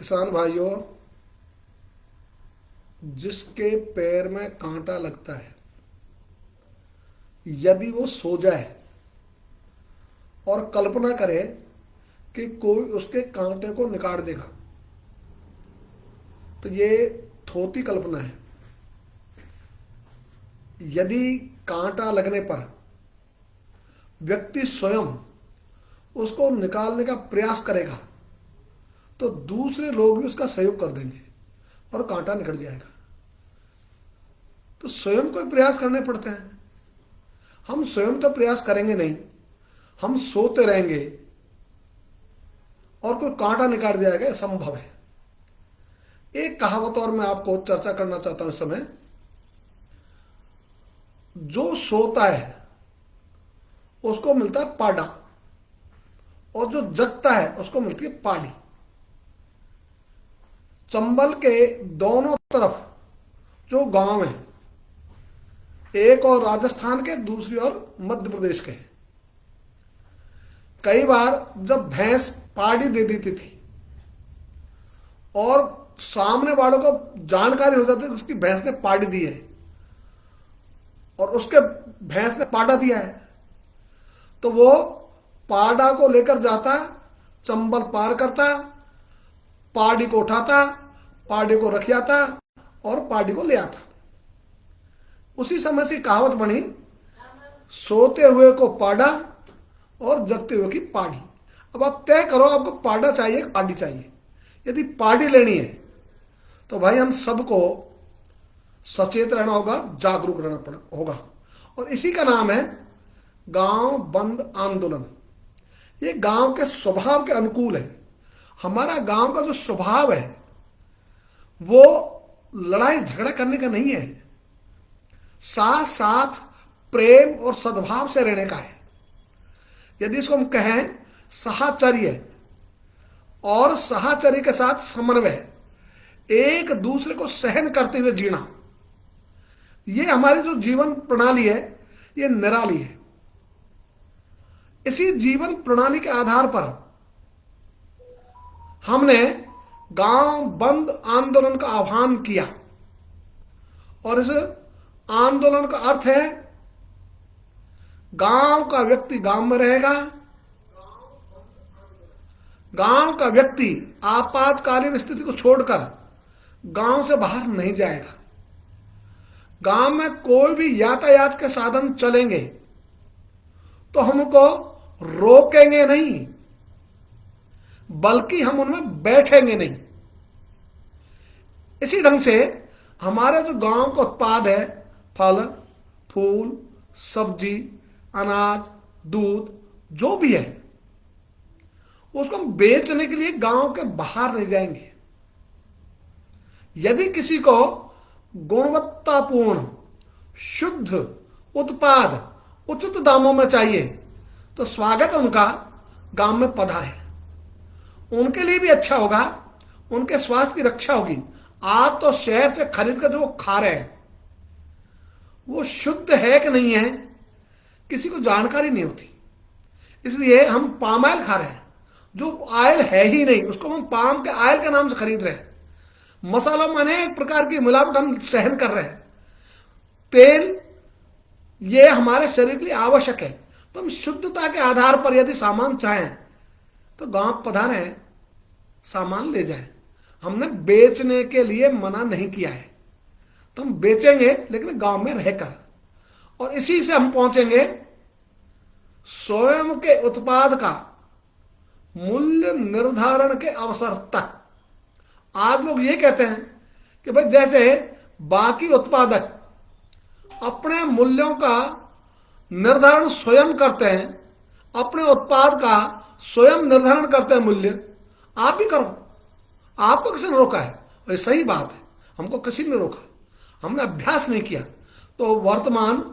किसान भाइयों, जिसके पैर में कांटा लगता है, यदि वो सो जाए और कल्पना करे कि कोई उसके कांटे को निकाल देगा, तो ये थोती कल्पना है। यदि कांटा लगने पर व्यक्ति स्वयं उसको निकालने का प्रयास करेगा तो दूसरे लोग भी उसका सहयोग कर देंगे और कांटा निकल जाएगा। तो स्वयं को प्रयास करने पड़ते हैं। हम स्वयं तो प्रयास करेंगे नहीं, हम सोते रहेंगे और कोई कांटा निकाल जाएगा, असंभव है। एक कहावत और मैं आपको चर्चा करना चाहता हूं इस समय। जो सोता है उसको मिलता है पाडा और जो जगता है उसको मिलती है पाडी। चंबल के दोनों तरफ जो गांव है, एक और राजस्थान के, दूसरी और मध्य प्रदेश के हैं। कई बार जब भैंस पाड़ी दे देती थी और सामने वालों को जानकारी हो जाती थी उसकी भैंस ने पाड़ी दी है और उसके भैंस ने पाड़ा दिया है, तो वो पाड़ा को लेकर जाता, चंबल पार करता, पाड़ी को उठाता, पाड़ी को रख जाता और पाड़ी को ले आता। उसी समय से कहावत बनी, सोते हुए को पाड़ा और जगते हुए की पाड़ी। अब आप तय करो, आपको पाड़ा चाहिए कि पाड़ी चाहिए। यदि पाड़ी लेनी है तो भाई हम सबको सचेत रहना होगा, जागरूक रहना होगा। और इसी का नाम है गांव बंद आंदोलन। ये गांव के स्वभाव के अनुकूल है। हमारा गांव का जो स्वभाव है वो लड़ाई झगड़ा करने का नहीं है, साथ साथ प्रेम और सद्भाव से रहने का है। यदि इसको हम कहें साहचर्य और साहचर्य के साथ समन्वय, एक दूसरे को सहन करते हुए जीना, ये हमारी जो जीवन प्रणाली है ये निराली है। इसी जीवन प्रणाली के आधार पर हमने गांव बंद आंदोलन का आह्वान किया और इस आंदोलन का अर्थ है गांव का व्यक्ति गांव में रहेगा, गांव का व्यक्ति आपातकालीन स्थिति को छोड़कर गांव से बाहर नहीं जाएगा। गांव में कोई भी यातायात के साधन चलेंगे तो हमको रोकेंगे नहीं, बल्कि हम उनमें बैठेंगे नहीं। इसी ढंग से हमारे जो गांव का उत्पाद है, फल फूल सब्जी अनाज दूध जो भी है, उसको हम बेचने के लिए गांव के बाहर नहीं जाएंगे। यदि किसी को गुणवत्तापूर्ण शुद्ध उत्पाद उचित दामों में चाहिए तो स्वागत है उनका, गांव में पधारे। उनके लिए भी अच्छा होगा, उनके स्वास्थ्य की रक्षा होगी। आप तो शहर से खरीद कर जो वो खा रहे हैं वो शुद्ध है कि नहीं है किसी को जानकारी नहीं होती। इसलिए हम पाम ऑयल खा रहे हैं, जो ऑयल है ही नहीं, उसको हम पाम के ऑयल के नाम से खरीद रहे हैं। मसालों में अनेक प्रकार की मिलावट हम सहन कर रहे हैं। तेल ये हमारे शरीर के लिए आवश्यक है, तो हम शुद्धता के आधार पर यदि सामान चाहें तो गांव पधारे, सामान ले जाएं। हमने बेचने के लिए मना नहीं किया है, तो हम बेचेंगे लेकिन गांव में रहकर, और इसी से हम पहुंचेंगे स्वयं के उत्पाद का मूल्य निर्धारण के अवसर तक। आज लोग ये कहते हैं कि भाई जैसे बाकी उत्पादक अपने मूल्यों का निर्धारण स्वयं करते हैं, अपने उत्पाद का स्वयं निर्धारण करते हैं मूल्य, आप भी करो। आपको किसी ने रोका है? ये सही बात है, हमको किसी ने रोका, हमने अभ्यास नहीं किया। तो वर्तमान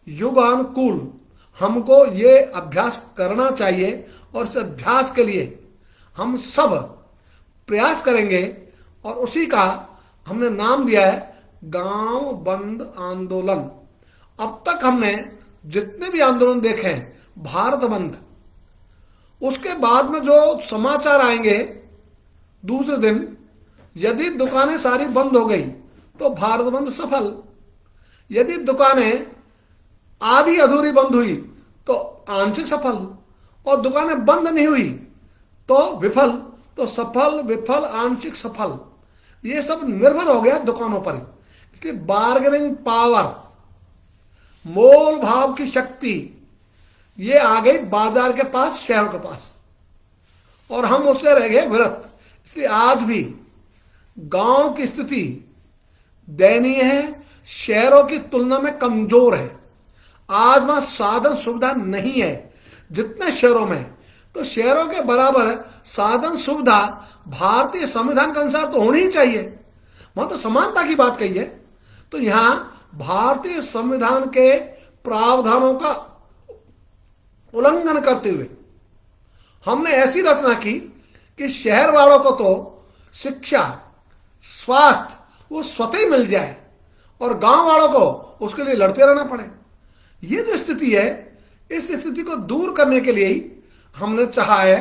युगानुकूल हमको ये अभ्यास करना चाहिए और इस अभ्यास के लिए हम सब प्रयास करेंगे और उसी का हमने नाम दिया है गांव बंद आंदोलन। अब तक हमने जितने भी आंदोलन देखे हैं, भारत बंद, उसके बाद में जो समाचार आएंगे दूसरे दिन यदि दुकानें सारी बंद हो गई तो भारत बंद सफल। यदि दुकानें आधी अधूरी बंद हुई तो आंशिक सफल, और दुकानें बंद नहीं हुई तो विफल। तो सफल, विफल, आंशिक सफल, ये सब निर्भर हो गया दुकानों पर ही। इसलिए बार्गेनिंग पावर, मोल भाव की शक्ति, ये आ गई बाजार के पास, शहरों के पास, और हम उससे रह गए विरत। इसलिए आज भी गांव की स्थिति दयनीय है, शहरों की तुलना में कमजोर है। आज वहां साधन सुविधा नहीं है जितने शहरों में। तो शहरों के बराबर साधन सुविधा भारतीय संविधान के अनुसार तो होनी ही चाहिए। वहां तो समानता की बात कही है। तो यहां भारतीय संविधान के प्रावधानों का उल्लंघन करते हुए हमने ऐसी रचना की कि शहर वालों को तो शिक्षा, स्वास्थ्य वो स्वतः ही मिल जाए और गांव वालों को उसके लिए लड़ते रहना पड़े। ये जो स्थिति है, इस स्थिति को दूर करने के लिए ही हमने चाहा है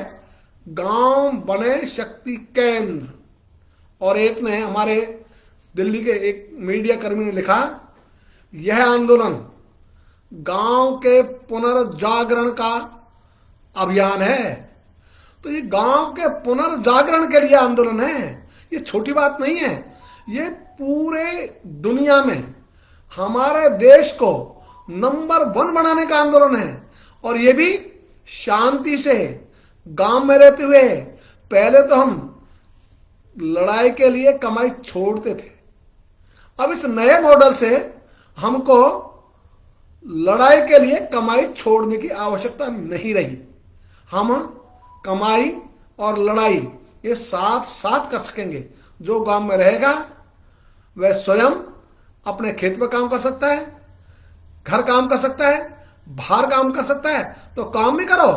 गांव बने शक्ति केंद्र। और एक ने, हमारे दिल्ली के एक मीडिया कर्मी ने लिखा, यह आंदोलन गांव के पुनर्जागरण का अभियान है। तो ये गांव के पुनर्जागरण के लिए आंदोलन है, ये छोटी बात नहीं है। ये पूरे दुनिया में हमारे देश को नंबर 1 बनाने का आंदोलन है। और ये भी शांति से, गांव में रहते हुए। पहले तो हम लड़ाई के लिए कमाई छोड़ते थे, अब इस नए मॉडल से हमको लड़ाई के लिए कमाई छोड़ने की आवश्यकता नहीं रही। हम कमाई और लड़ाई ये साथ साथ कर सकेंगे। जो गांव में रहेगा वह स्वयं अपने खेत में काम कर सकता है, घर काम कर सकता है, बाहर काम कर सकता है। तो काम भी करो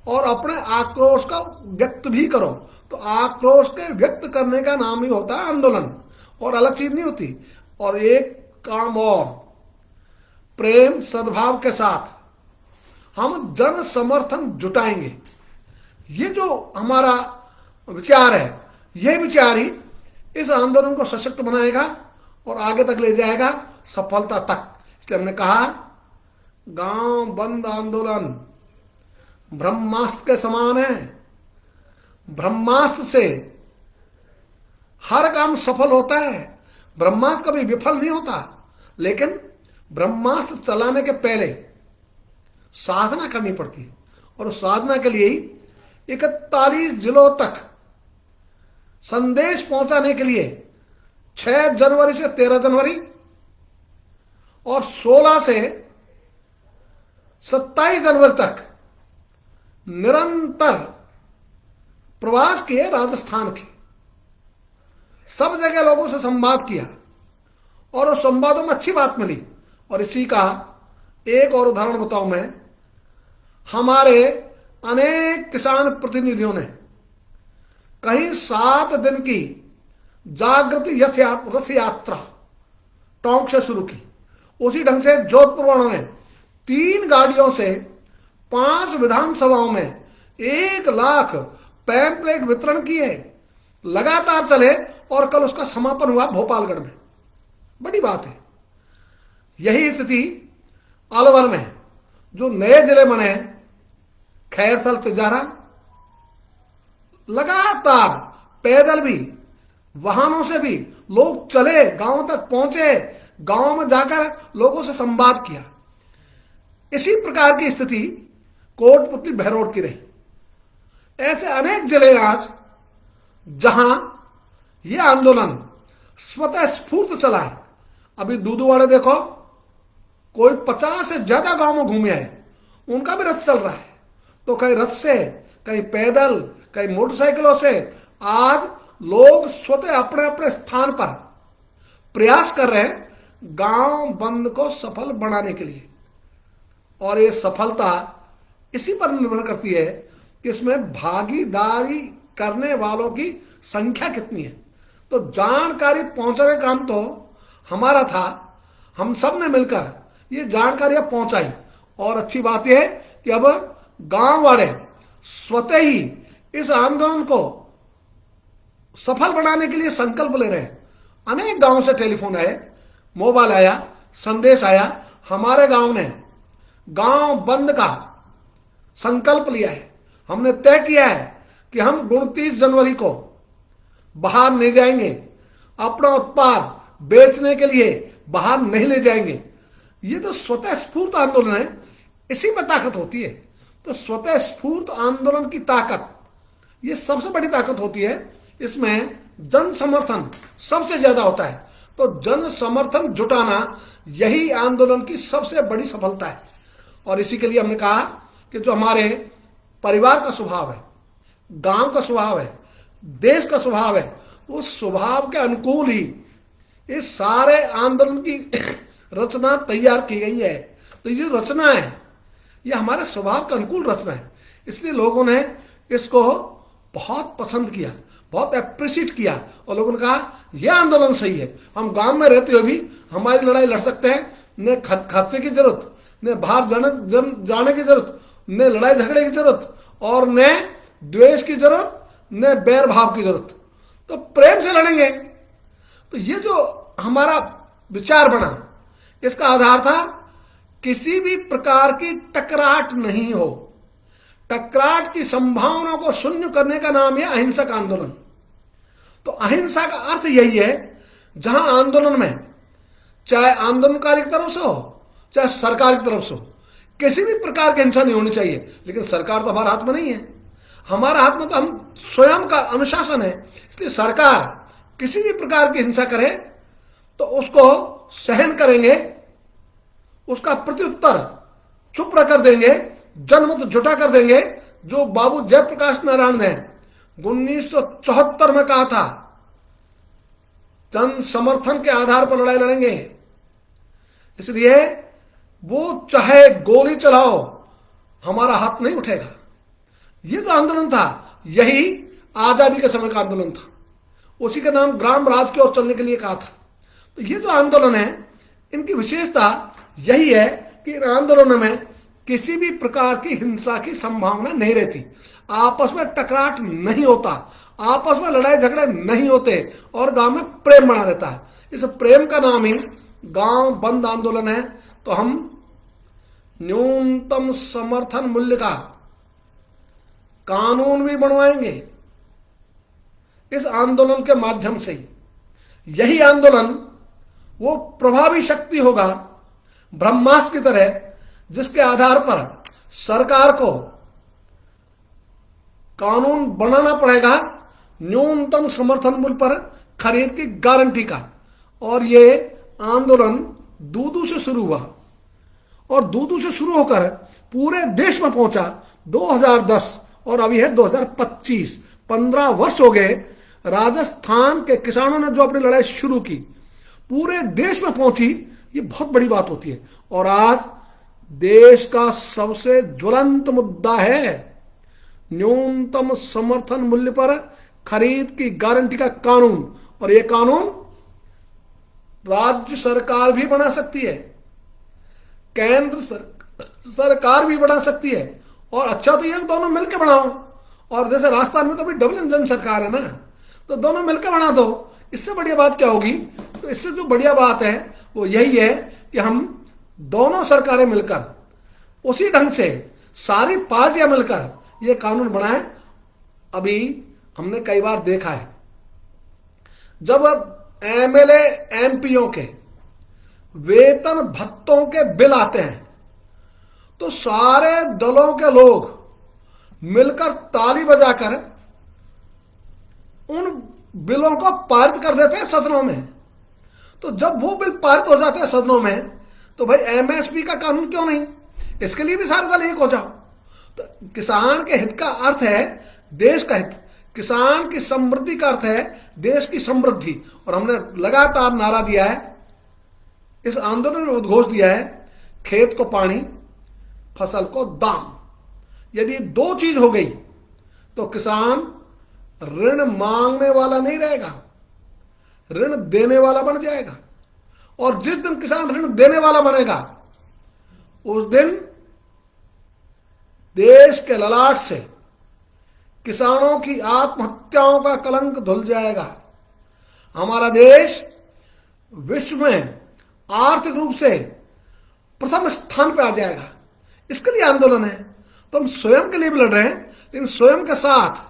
और अपने आक्रोश का व्यक्त भी करो। तो आक्रोश के व्यक्त करने का नाम ही होता है आंदोलन, और अलग चीज नहीं होती। और एक काम और, प्रेम सद्भाव के साथ हम जन समर्थन जुटाएंगे। ये जो हमारा विचार है, ये विचार ही इस आंदोलन को सशक्त बनाएगा और आगे तक ले जाएगा, सफलता तक। इसलिए हमने कहा गांव बंद आंदोलन ब्रह्मास्त्र के समान है। ब्रह्मास्त्र से हर काम सफल होता है, ब्रह्मास्त्र कभी विफल नहीं होता। लेकिन ब्रह्मास्त्र चलाने के पहले साधना करनी पड़ती है, और उस साधना के लिए ही 41 जिलों तक संदेश पहुंचाने के लिए 6 जनवरी से 13 जनवरी और 16 से 27 जनवरी तक निरंतर प्रवास किए राजस्थान के। सब जगह लोगों से संवाद किया और उस संवादों में अच्छी बात मिली। और इसी का एक और उदाहरण बताऊं मैं, हमारे अनेक किसान प्रतिनिधियों ने कहीं 7 दिन की जागृति रथ यात्रा टोंक से शुरू की। उसी ढंग से जोधपुर वालों ने 3 गाड़ियों से 5 विधानसभाओं में 1 लाख पैम्पलेट वितरण किए, लगातार चले, और कल उसका समापन हुआ भोपालगढ़ में। बड़ी बात है। यही स्थिति अलवर में, जो नए जिले बने, खैरथल, तिजारा, लगातार पैदल भी, वाहनों से भी लोग चले, गांव तक पहुंचे, गांव में जाकर लोगों से संवाद किया। इसी प्रकार की स्थिति कोटपुतली बहरोड की रही। ऐसे अनेक जिले आज जहां यह आंदोलन स्वतः स्फूर्त चला है। अभी दूधूवाड़े देखो, कोई 50 से ज्यादा गांव में घूमे आए, उनका भी रथ चल रहा है। तो कहीं रथ से, कहीं पैदल, कहीं मोटरसाइकिलों से आज लोग स्वतः अपने अपने स्थान पर प्रयास कर रहे हैं गांव बंद को सफल बनाने के लिए। और ये सफलता इसी पर निर्भर करती है कि इसमें भागीदारी करने वालों की संख्या कितनी है। तो जानकारी पहुंचाने का काम तो हमारा था, हम सब ने मिलकर ये जानकारियां पहुंचाई। और अच्छी बात यह है कि अब गांव वाले स्वतः ही इस आंदोलन को सफल बनाने के लिए संकल्प ले रहे हैं। अनेक गांव से टेलीफोन आए, मोबाइल आया, संदेश आया। हमारे गांव ने गांव बंद का संकल्प लिया है। हमने तय किया है कि हम 29 जनवरी को बाहर नहीं जाएंगे, अपना उत्पाद बेचने के लिए बाहर नहीं ले जाएंगे। ये तो स्वतः स्फूर्त आंदोलन है, इसी में ताकत होती है। तो स्वतः स्फूर्त आंदोलन की ताकत, ये सबसे बड़ी ताकत होती है। इसमें जन समर्थन सबसे ज्यादा होता है। तो जन समर्थन जुटाना यही आंदोलन की सबसे बड़ी सफलता है। और इसी के लिए हमने कहा कि जो हमारे परिवार का स्वभाव है, गांव का स्वभाव है, देश का स्वभाव है, उस स्वभाव के अनुकूल ही इस सारे आंदोलन की रचना तैयार की गई है। तो ये जो रचना है, ये हमारे स्वभाव के अनुकूल रचना है। इसलिए लोगों ने इसको बहुत पसंद किया, बहुत अप्रिशिएट किया, और लोगों ने कहा यह आंदोलन सही है। हम गांव में रहते हुए भी हमारी लड़ाई लड़ सकते हैं, न खर्चे की जरूरत, न बाहर जाने की जरूरत, न लड़ाई झगड़े की जरूरत, और न द्वेष की जरूरत, न बैर भाव की जरूरत। तो प्रेम से लड़ेंगे। तो ये जो हमारा विचार बना, इसका आधार था किसी भी प्रकार की टकराहट नहीं हो। टकराहट की संभावना को शून्य करने का नाम है अहिंसक आंदोलन। तो अहिंसा का अर्थ यही है, जहां आंदोलन में चाहे आंदोलनकारी की तरफ से हो, चाहे सरकार की तरफ से हो, किसी भी प्रकार की हिंसा नहीं होनी चाहिए। लेकिन सरकार तो हमारे हाथ में नहीं है, हमारे हाथ में तो हम स्वयं का अनुशासन है। इसलिए सरकार किसी भी प्रकार की हिंसा करे तो उसको सहन करेंगे, उसका प्रत्युत्तर चुप रह कर देंगे, जनमत जुटा कर देंगे। जो बाबू जयप्रकाश नारायण ने 1974 में कहा था, जन समर्थन के आधार पर लड़ाई लड़ेंगे। इसलिए वो चाहे गोली चलाओ, हमारा हाथ नहीं उठेगा। ये जो आंदोलन था, यही आजादी के समय का आंदोलन था। उसी का नाम ग्राम राज की ओर चलने के लिए कहा था। तो ये जो आंदोलन है, इनकी विशेषता यही है कि इन आंदोलनों में किसी भी प्रकार की हिंसा की संभावना नहीं रहती, आपस में टकराट नहीं होता, आपस में लड़ाई झगड़े नहीं होते, और गांव में प्रेम बना रहता है। इस प्रेम का नाम ही गांव बंद आंदोलन है। तो हम न्यूनतम समर्थन मूल्य का कानून भी बनवाएंगे इस आंदोलन के माध्यम से ही। यही आंदोलन वो प्रभावी शक्ति होगा, ब्रह्मास्त्र की तरह, जिसके आधार पर सरकार को कानून बनाना पड़ेगा न्यूनतम समर्थन मूल्य पर खरीद की गारंटी का। और ये आंदोलन दूदू से शुरू हुआ, और दूदू से शुरू होकर पूरे देश में पहुंचा 2010, और अभी है 2025। 15 वर्ष हो गए। राजस्थान के किसानों ने जो अपनी लड़ाई शुरू की, पूरे देश में पहुंची। ये बहुत बड़ी बात होती है। और आज देश का सबसे ज्वलंत मुद्दा है न्यूनतम समर्थन मूल्य पर खरीद की गारंटी का कानून। और यह कानून राज्य सरकार भी बना सकती है, केंद्र सरकार भी बना सकती है, और अच्छा तो यह दोनों मिलकर बनाओ। और जैसे राजस्थान में तो अभी डबल इंजन सरकार है ना, तो दोनों मिलकर बना दो। इससे बढ़िया बात क्या होगी? तो इससे जो बढ़िया बात है वो यही है कि हम दोनों सरकारें मिलकर, उसी ढंग से सारी पार्टियां मिलकर ये कानून बनाए। अभी हमने कई बार देखा है, जब एमएलए एमपीओ के वेतन भत्तों के बिल आते हैं, तो सारे दलों के लोग मिलकर ताली बजाकर उन बिलों को पारित कर देते हैं सदनों में। तो जब वो बिल पारित हो जाते हैं सदनों में, तो भाई एमएसपी का कानून क्यों नहीं? इसके लिए भी सारे दल एक हो जाओ। तो किसान के हित का अर्थ है देश का हित, किसान की समृद्धि का अर्थ है देश की समृद्धि। और हमने लगातार नारा दिया है, इस आंदोलन में उद्घोष दिया है, खेत को पानी, फसल को दाम। यदि दो चीज हो गई तो किसान ऋण मांगने वाला नहीं रहेगा, ऋण देने वाला बन जाएगा। और जिस दिन किसान ऋण देने वाला बनेगा, उस दिन देश के ललाट से किसानों की आत्महत्याओं का कलंक धुल जाएगा। हमारा देश विश्व में आर्थिक रूप से प्रथम स्थान पर आ जाएगा। इसके लिए आंदोलन है। तो हम स्वयं के लिए भी लड़ रहे हैं, लेकिन स्वयं के साथ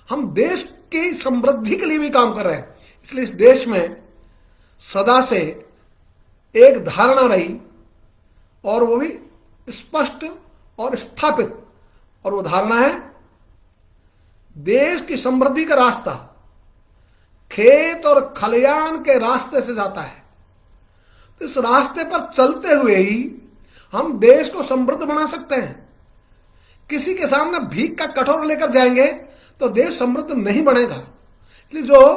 हम देश की समृद्धि के लिए भी काम कर रहे हैं। इसलिए इस देश में सदा से एक धारणा रही, और वो भी स्पष्ट और स्थापित, और वो धारणा है देश की समृद्धि का रास्ता खेत और खलियान के रास्ते से जाता है। तो इस रास्ते पर चलते हुए ही हम देश को समृद्ध बना सकते हैं। किसी के सामने भीख का कटोरा लेकर जाएंगे तो देश समृद्ध नहीं बनेगा। इसलिए जो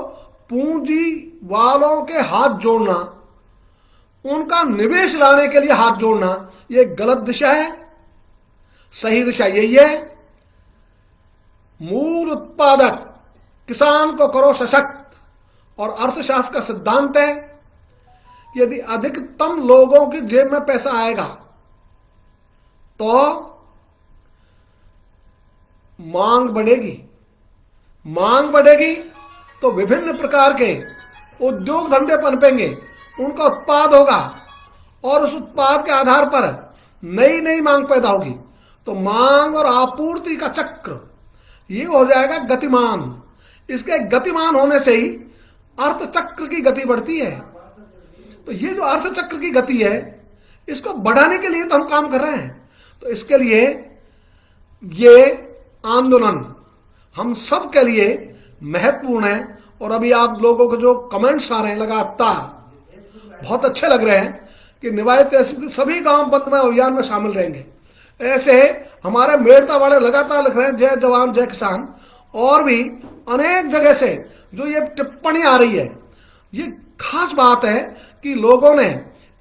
पूंजी वालों के हाथ जोड़ना, उनका निवेश लाने के लिए हाथ जोड़ना, ये गलत दिशा है। सही दिशा यही है, मूल उत्पादक किसान को करो सशक्त। और अर्थशास्त्र का सिद्धांत है, यदि अधिकतम लोगों की जेब में पैसा आएगा तो मांग बढ़ेगी। मांग बढ़ेगी तो विभिन्न प्रकार के उद्योग धंधे पनपेंगे, उनका उत्पाद होगा, और उस उत्पाद के आधार पर नई नई मांग पैदा होगी। तो मांग और आपूर्ति का चक्र ये हो जाएगा गतिमान। इसके गतिमान होने से ही अर्थचक्र की गति बढ़ती है। तो ये जो अर्थचक्र की गति है, इसको बढ़ाने के लिए तो हम काम कर रहे हैं। तो इसके लिए ये आंदोलन हम सब के लिए महत्वपूर्ण है। और अभी आप लोगों के जो कमेंट्स आ रहे हैं लगातार बहुत अच्छे लग रहे हैं कि निवाई तहसील के सभी गांव बंद में अभियान में शामिल रहेंगे। ऐसे हमारे मेड़ता वाले लगातार लिख रहे हैं जय जवान जय किसान। और भी अनेक जगह से जो ये टिप्पणी आ रही है, ये खास बात है कि लोगों ने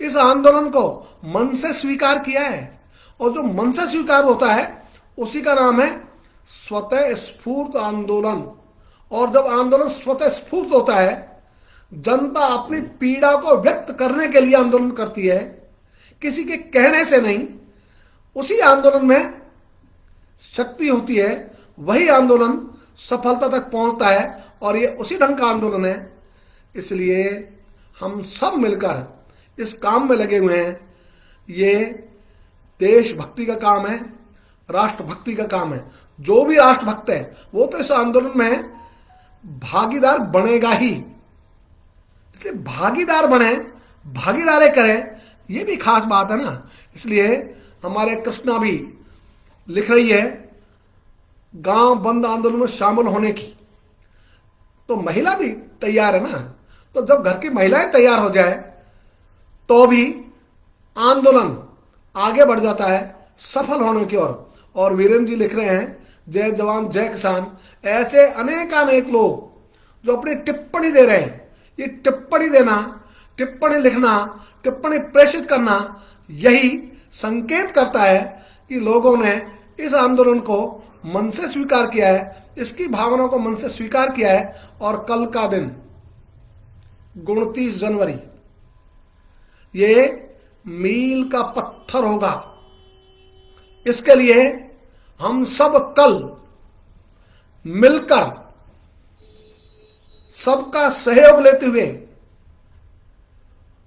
इस आंदोलन को मन से स्वीकार किया है। और जो मन से स्वीकार होता है उसी का नाम है स्वतः स्फूर्त आंदोलन। और जब आंदोलन स्वतः स्फूर्त होता है, जनता अपनी पीड़ा को व्यक्त करने के लिए आंदोलन करती है, किसी के कहने से नहीं, उसी आंदोलन में शक्ति होती है। वही आंदोलन सफलता तक पहुंचता है, और ये उसी ढंग का आंदोलन है। इसलिए हम सब मिलकर इस काम में लगे हुए हैं। ये देशभक्ति का काम है, राष्ट्रभक्ति का काम है। जो भी राष्ट्रभक्त है वो तो इस आंदोलन में भागीदार बनेगा ही। इसलिए भागीदार बने, भागीदारी करें, ये भी खास बात है ना। इसलिए हमारे कृष्णा भी लिख रही है गांव बंद आंदोलन में शामिल होने की। तो महिला भी तैयार है ना। तो जब घर की महिलाएं तैयार हो जाए तो भी आंदोलन आगे बढ़ जाता है सफल होने की ओर। और वीरेंद्र जी लिख रहे हैं जय जवान जय किसान। ऐसे अनेकानेक लोग जो अपनी टिप्पणी दे रहे हैं, ये टिप्पणी देना, टिप्पणी लिखना, टिप्पणी प्रेषित करना, यही संकेत करता है कि लोगों ने इस आंदोलन को मन से स्वीकार किया है, इसकी भावना को मन से स्वीकार किया है। और कल का दिन 29 जनवरी ये मील का पत्थर होगा। इसके लिए हम सब कल मिलकर सबका सहयोग लेते हुए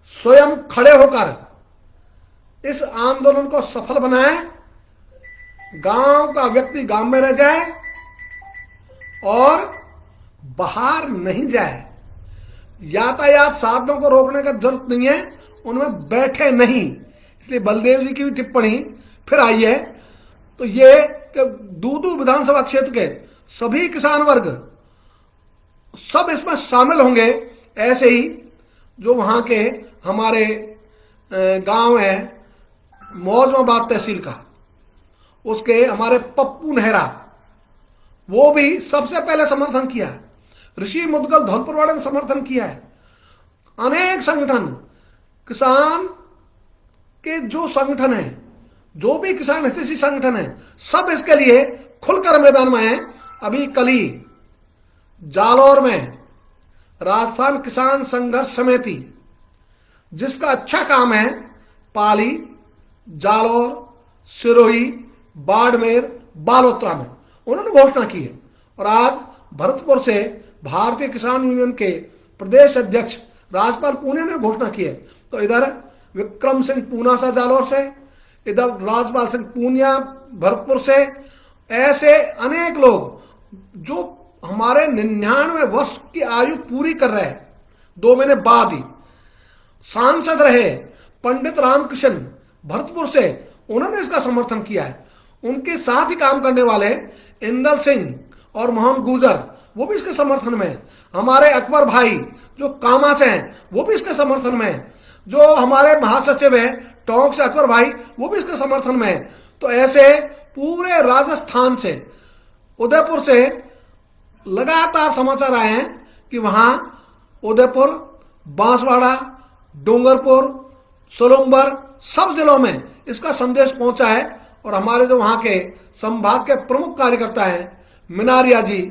स्वयं खड़े होकर इस आंदोलन को सफल बनाएं। गांव का व्यक्ति गांव में रह जाए और बाहर नहीं जाए। यातायात साधनों को रोकने का जरूरत नहीं है, उनमें बैठे नहीं। इसलिए बलदेव जी की भी टिप्पणी फिर आई है। तो ये दूदू विधानसभा क्षेत्र के सभी किसान वर्ग सब इसमें शामिल होंगे। ऐसे ही जो वहां के हमारे गांव है मौजमाबाद तहसील का, उसके हमारे पप्पू नेहरा, वो भी सबसे पहले समर्थन किया। ऋषि मुदगल धौलपुर वाले ने समर्थन किया है। अनेक संगठन, किसान के जो संगठन है, जो भी किसान हितैषी संगठन है, सब इसके लिए खुलकर मैदान में हैं। अभी कल ही जालौर में राजस्थान किसान संघर्ष समिति, जिसका अच्छा काम है, पाली, जालौर, सिरोही, बाड़मेर, बालोतरा में उन्होंने घोषणा की है। और आज भरतपुर से भारतीय किसान यूनियन के प्रदेश अध्यक्ष राजपाल पूने ने घोषणा की है। तो इधर विक्रम सिंह पूनासा जालौर से, इधर राजपाल सिंह पूनिया भरतपुर से, ऐसे अनेक लोग जो हमारे 99 वर्ष की आयु पूरी कर रहे हैं 2 महीने बाद ही, सांसद रहे पंडित रामकृष्ण भरतपुर से, उन्होंने इसका समर्थन किया है। उनके साथ ही काम करने वाले इंदल सिंह और मोहम्मद गुजर, वो भी इसके समर्थन में। हमारे अकबर भाई जो कामा से हैं, वो भी इसके समर्थन में। जो हमारे महासचिव है टोंक से अकबर भाई, वो भी इसके समर्थन में। तो ऐसे पूरे राजस्थान से, उदयपुर से लगातार समाचार आए हैं कि वहां उदयपुर, बांसवाड़ा, डूंगरपुर, सोलुम्बर, सब जिलों में इसका संदेश पहुंचा है। और हमारे जो वहां के संभाग के प्रमुख कार्यकर्ता हैं, मिनारिया जी,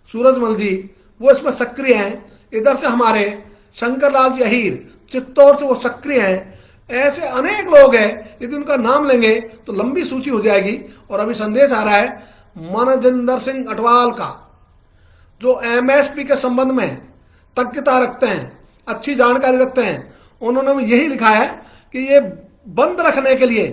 सूरजमल जी, वो इसमें सक्रिय हैं। इधर से हमारे शंकरलाल जी अहीर चित्तौड़ से वो सक्रिय हैं। ऐसे अनेक लोग हैं, यदि उनका नाम लेंगे तो लंबी सूची हो जाएगी। और अभी संदेश आ रहा है मनजिंदर सिंह अटवाल का, जो एमएसपी के संबंध में तज्ञता रखते हैं, अच्छी जानकारी रखते हैं। उन्होंने यही लिखा है कि ये बंद रखने के लिए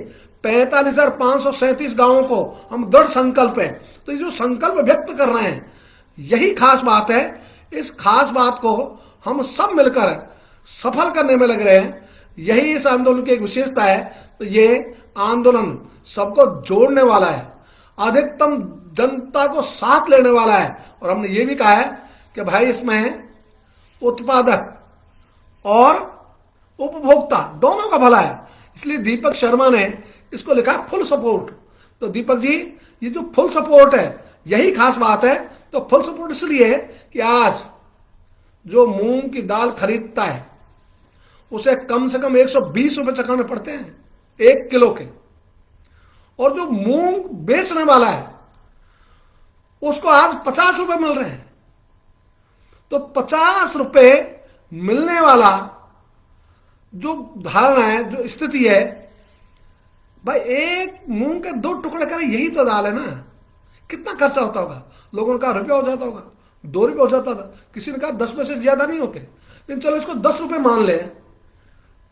45,537 गांवों को हम दृढ़ संकल्प है। तो ये जो संकल्प व्यक्त कर रहे हैं, यही खास बात है। इस खास बात को हम सब मिलकर सफल करने में लग रहे हैं। यही इस आंदोलन की एक विशेषता है। तो ये आंदोलन सबको जोड़ने वाला है, अधिकतम जनता को साथ लेने वाला है। और हमने ये भी कहा है कि भाई इसमें उत्पादक और उपभोक्ता दोनों का भला है। इसलिए दीपक शर्मा ने इसको लिखा फुल सपोर्ट। तो दीपक जी, ये जो फुल सपोर्ट है, यही खास बात है। तो फुल सपोर्ट इसलिए कि आज जो मूंग की दाल खरीदता है उसे कम से कम 120 रुपए चुकाने पड़ते हैं 1 किलो के, और जो मूंग बेचने वाला है उसको आज 50 रुपए मिल रहे हैं। तो 50 रुपए मिलने वाला जो धारणा है, जो स्थिति है, भाई एक मूंग के 2 टुकड़े करें, यही तो दाल है ना। कितना खर्चा होता होगा? लोगों ने कहा रुपया हो जाता होगा, 2 रुपये हो जाता था, किसी ने कहा 10 पैसे ज्यादा नहीं होते। लेकिन चलो इसको 10 रुपए मान ले,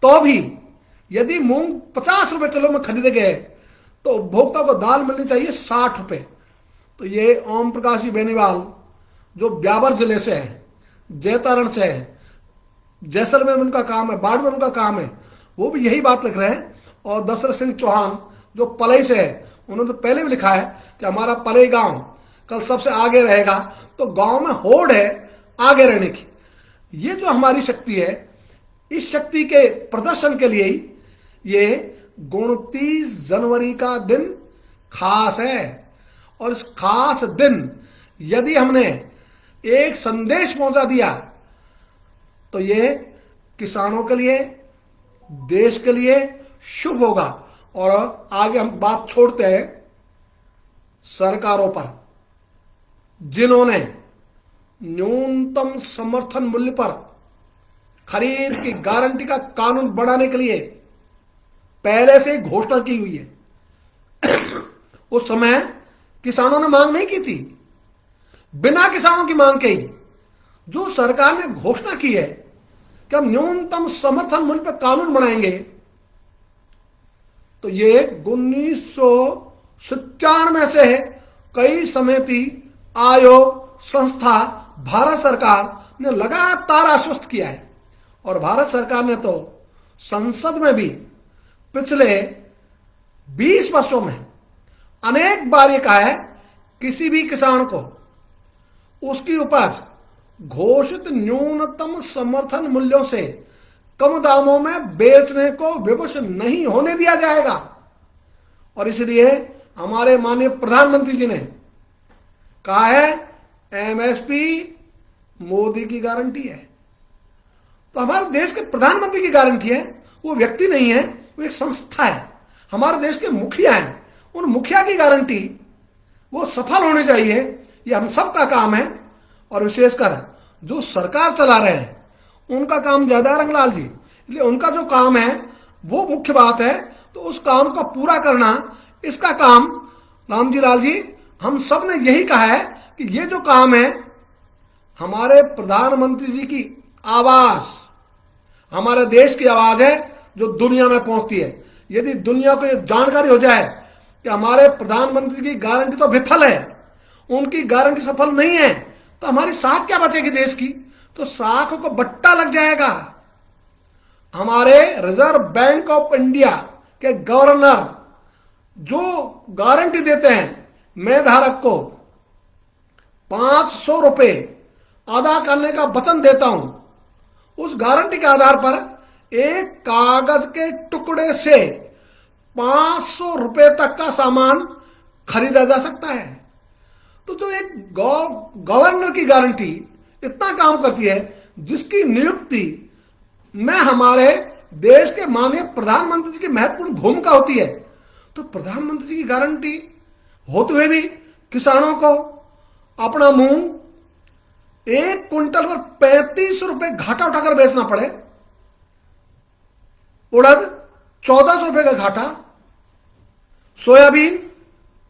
तो भी यदि मूंग 50 रुपए किलो में खरीदे गए तो उपभोक्ता को दाल मिलनी चाहिए 60 रुपए। तो ये ओम प्रकाश जी बेनीवाल जो ब्यावर जिले से है, जैतारण से है, जैसलमेर में उनका काम है, बाड़मेर उनका काम है, वो भी यही बात लिख रहे हैं। और दशरथ सिंह चौहान जो पलई से है, उन्होंने तो पहले भी लिखा है कि हमारा पलई गांव कल सबसे आगे रहेगा। तो गांव में होड़ है आगे रहने की। ये जो हमारी शक्ति है, इस शक्ति के प्रदर्शन के लिए ही ये 29 जनवरी का दिन खास है। और इस खास दिन यदि हमने एक संदेश पहुंचा दिया तो ये किसानों के लिए, देश के लिए शुभ होगा। और आगे हम बात छोड़ते हैं सरकारों पर, जिन्होंने न्यूनतम समर्थन मूल्य पर खरीद की गारंटी का कानून बढ़ाने के लिए पहले से घोषणा की हुई है। उस समय किसानों ने मांग नहीं की थी, बिना किसानों की मांग के ही जो सरकार ने घोषणा की है कि हम न्यूनतम समर्थन मूल्य पर कानून बनाएंगे, तो ये 1997 से कई समिति, आयोग, संस्था भारत सरकार ने लगातार आश्वस्त किया है। और भारत सरकार ने तो संसद में भी पिछले 20 वर्षों में अनेक बार ये कहा है, किसी भी किसान को उसकी उपज घोषित न्यूनतम समर्थन मूल्यों से कम दामों में बेचने को विवश नहीं होने दिया जाएगा। और इसलिए हमारे माननीय प्रधानमंत्री जी ने कहा है एमएसपी मोदी की गारंटी है। तो हमारे देश के प्रधानमंत्री की गारंटी है, वो व्यक्ति नहीं है, वो एक संस्था है। हमारे देश के मुखिया हैं, उन मुखिया की गारंटी वो सफल होनी चाहिए। ये हम सबका काम है। और विशेषकर जो सरकार चला रहे हैं उनका काम ज्यादा है रंगलाल जी, इसलिए उनका जो काम है वो मुख्य बात है। तो उस काम को पूरा करना, इसका काम रामजी लाल जी हम सब ने यही कहा है कि ये जो काम है, हमारे प्रधानमंत्री जी की आवाज, हमारे देश की आवाज है जो दुनिया में पहुंचती है। यदि दुनिया को ये जानकारी हो जाए कि हमारे प्रधानमंत्री की गारंटी तो विफल है, उनकी गारंटी सफल नहीं है, तो हमारी साख क्या बचेगी देश की? तो साख को बट्टा लग जाएगा। हमारे रिजर्व बैंक ऑफ इंडिया के गवर्नर जो गारंटी देते हैं मैं धारक को 500 रुपए अदा करने का वचन देता हूं, उस गारंटी के आधार पर एक कागज के टुकड़े से 500 रुपए तक का सामान खरीदा जा सकता है। तो जो एक गवर्नर की गारंटी इतना काम करती है, जिसकी नियुक्ति में हमारे देश के माननीय प्रधानमंत्री जी की महत्वपूर्ण भूमिका होती है, तो प्रधानमंत्री जी की गारंटी होते हुए भी किसानों को अपना मूंग 1 क्विंटल पर 35 रुपए घाटा उठाकर बेचना पड़े, उड़द 1400 रुपए का घाटा, सोयाबीन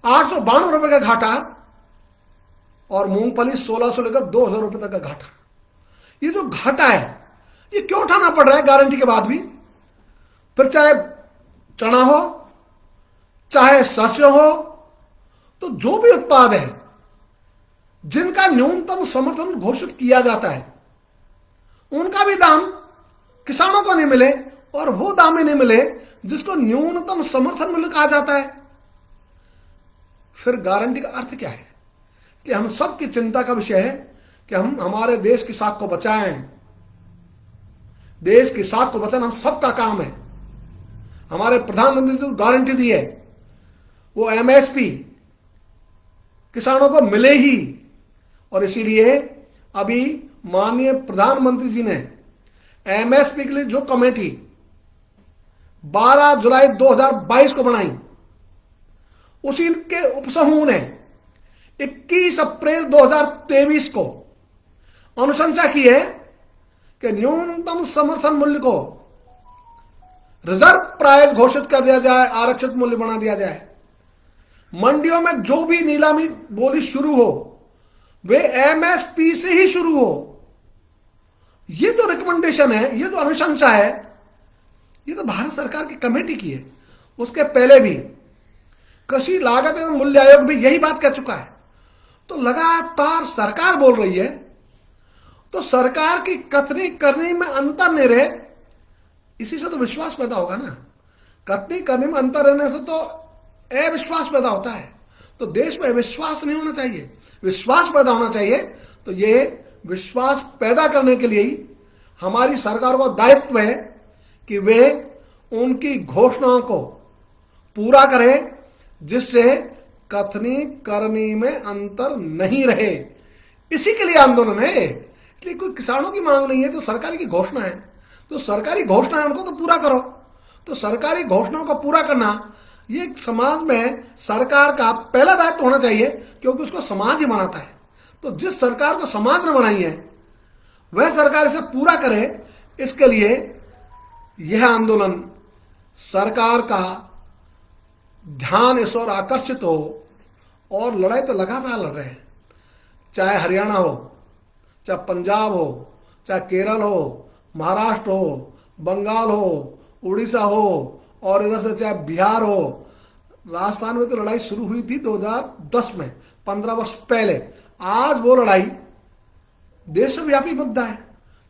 892 रुपए का घाटा और मूंगफली 1600 लेकर 2000 रुपए तक का घाटा। ये जो घाटा है ये क्यों उठाना पड़ रहा है गारंटी के बाद भी? फिर चाहे चना हो चाहे सरसों हो, तो जो भी उत्पाद है जिनका न्यूनतम समर्थन घोषित किया जाता है, उनका भी दाम किसानों को नहीं मिले और वो दाम ही नहीं मिले जिसको न्यूनतम समर्थन मूल्य कहा जाता है, फिर गारंटी का अर्थ क्या है? कि हम सबकी चिंता का विषय है कि हम हमारे देश की साख को बचाएं। देश की साख को बचाना हम सबका काम है। हमारे प्रधानमंत्री ने जो गारंटी दी है वो एमएसपी किसानों को मिले ही, और इसीलिए अभी माननीय प्रधानमंत्री जी ने एमएसपी के लिए जो कमेटी 12 जुलाई 2022 को बनाई, उसी के उपसमूह ने 21 अप्रैल 2023 को अनुशंसा की है कि न्यूनतम समर्थन मूल्य को रिजर्व प्राइस घोषित कर दिया जाए, आरक्षित मूल्य बना दिया जाए। मंडियों में जो भी नीलामी बोली शुरू हो वे एमएसपी से ही शुरू हो। ये जो रिकमेंडेशन है, ये जो अनुशंसा है, ये तो भारत सरकार की कमेटी की है। उसके पहले भी कृषि लागत एवं मूल्य आयोग भी यही बात कह चुका है। तो लगातार सरकार बोल रही है, तो सरकार की कथनी करनी में अंतर नहीं रहे, इसी से तो विश्वास पैदा होगा ना। कथनी करनी में अंतर रहने से तो अविश्वास पैदा होता है। तो देश में विश्वास नहीं होना चाहिए, विश्वास पैदा होना चाहिए। तो ये विश्वास पैदा करने के लिए ही हमारी सरकार को दायित्व है कि वे उनकी घोषणाओं को पूरा करें, जिससे कथनी करनी में अंतर नहीं रहे। इसी के लिए आंदोलन है। इसलिए कोई किसानों की मांग नहीं है, तो सरकारी की घोषणा है, तो सरकारी घोषणा है उनको तो पूरा करो। तो सरकारी घोषणाओं को पूरा करना ये समाज में सरकार का पहला दायित्व होना चाहिए, क्योंकि उसको समाज ही बनाता है। तो जिस सरकार को समाज ने बनाई है वह सरकार इसे पूरा करे। इसके लिए यह आंदोलन सरकार का ध्यान इस ओर आकर्षित हो, और लड़ाई तो लगातार लड़ रहे हैं, चाहे हरियाणा हो, चाहे पंजाब हो, चाहे केरल हो, महाराष्ट्र हो, बंगाल हो, उड़ीसा हो, और इधर से चाहे बिहार हो। राजस्थान में तो लड़ाई शुरू हुई थी 2010 में, 15 वर्ष पहले। आज वो लड़ाई देशव्यापी मुद्दा है।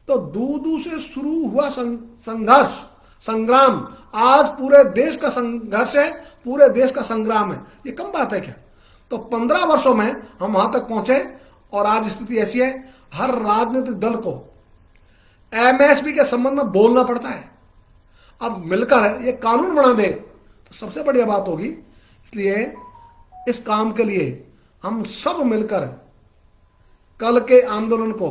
तो दूर दूर से शुरू हुआ संघर्ष संग्राम आज पूरे देश का संघर्ष है, पूरे देश का संग्राम है। ये कम बात है क्या? तो 15 वर्षों में हम वहां तक पहुंचे, और आज स्थिति ऐसी है हर राजनीतिक दल को एमएसपी के संबंध में बोलना पड़ता है। अब मिलकर ये कानून बना दे तो सबसे बढ़िया बात होगी। इसलिए इस काम के लिए हम सब मिलकर कल के आंदोलन को,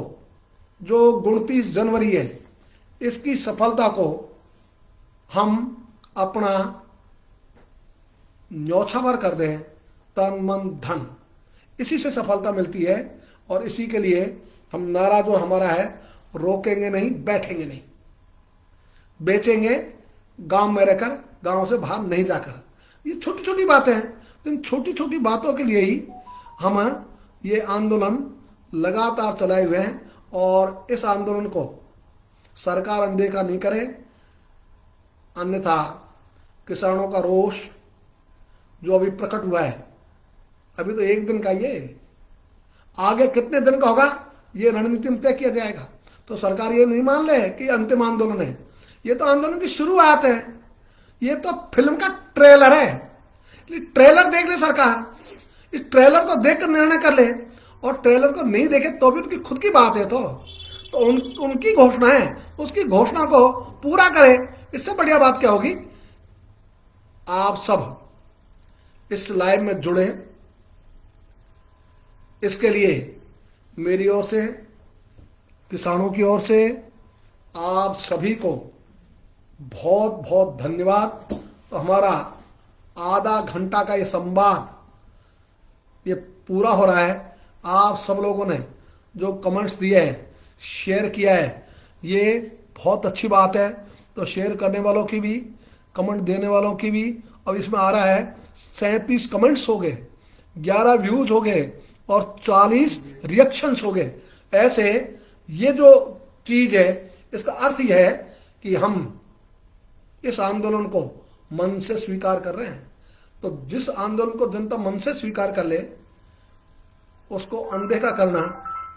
जो 29 जनवरी है, इसकी सफलता को हम अपना न्योछावर कर दें, तन मन धन। इसी से सफलता मिलती है, और इसी के लिए हम नारा जो हमारा है, रोकेंगे नहीं, बैठेंगे नहीं, बेचेंगे गांव में रहकर, गांव से बाहर नहीं जाकर। ये छोटी छोटी बातें हैं, तो इन छोटी छोटी बातों के लिए ही हम ये आंदोलन लगातार चलाए हुए हैं और इस आंदोलन को सरकार अनदेखा नहीं करे, अन्यथा किसानों का रोष जो अभी प्रकट हुआ है, अभी तो एक दिन का ये, आगे कितने दिन का होगा ये रणनीति में तय किया जाएगा। तो सरकार ये नहीं मान ले कि अंतिम आंदोलन है, ये तो आंदोलन की शुरुआत है, ये तो फिल्म का ट्रेलर है। ट्रेलर देख ले सरकार, इस ट्रेलर को देखकर निर्णय कर ले, और ट्रेलर को नहीं देखे तो भी उनकी खुद की बात है। तो उनकी घोषणा है, उसकी घोषणा को पूरा करे, इससे बढ़िया बात क्या होगी। आप सब इस लाइव में जुड़े, इसके लिए मेरी ओर से, किसानों की ओर से आप सभी को बहुत बहुत धन्यवाद। तो हमारा आधा घंटा का ये संवाद ये पूरा हो रहा है। आप सब लोगों ने जो कमेंट्स दिए हैं, शेयर किया है, ये बहुत अच्छी बात है। तो शेयर करने वालों की भी, कमेंट देने वालों की भी, अब इसमें आ रहा है 37 कमेंट्स हो गए, 11 व्यूज हो गए और 40 रिएक्शंस हो गए। ऐसे ये जो चीज है, इसका अर्थ यह है कि हम इस आंदोलन को मन से स्वीकार कर रहे हैं। तो जिस आंदोलन को जनता मन से स्वीकार कर ले, उसको अनदेखा करना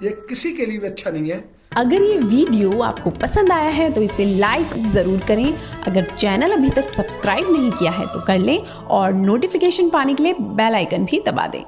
ये किसी के लिए भी अच्छा नहीं है। अगर ये वीडियो आपको पसंद आया है तो इसे लाइक जरूर करें। अगर चैनल अभी तक सब्सक्राइब नहीं किया है तो कर लें और नोटिफिकेशन पाने के लिए बेल आइकन भी दबा दें।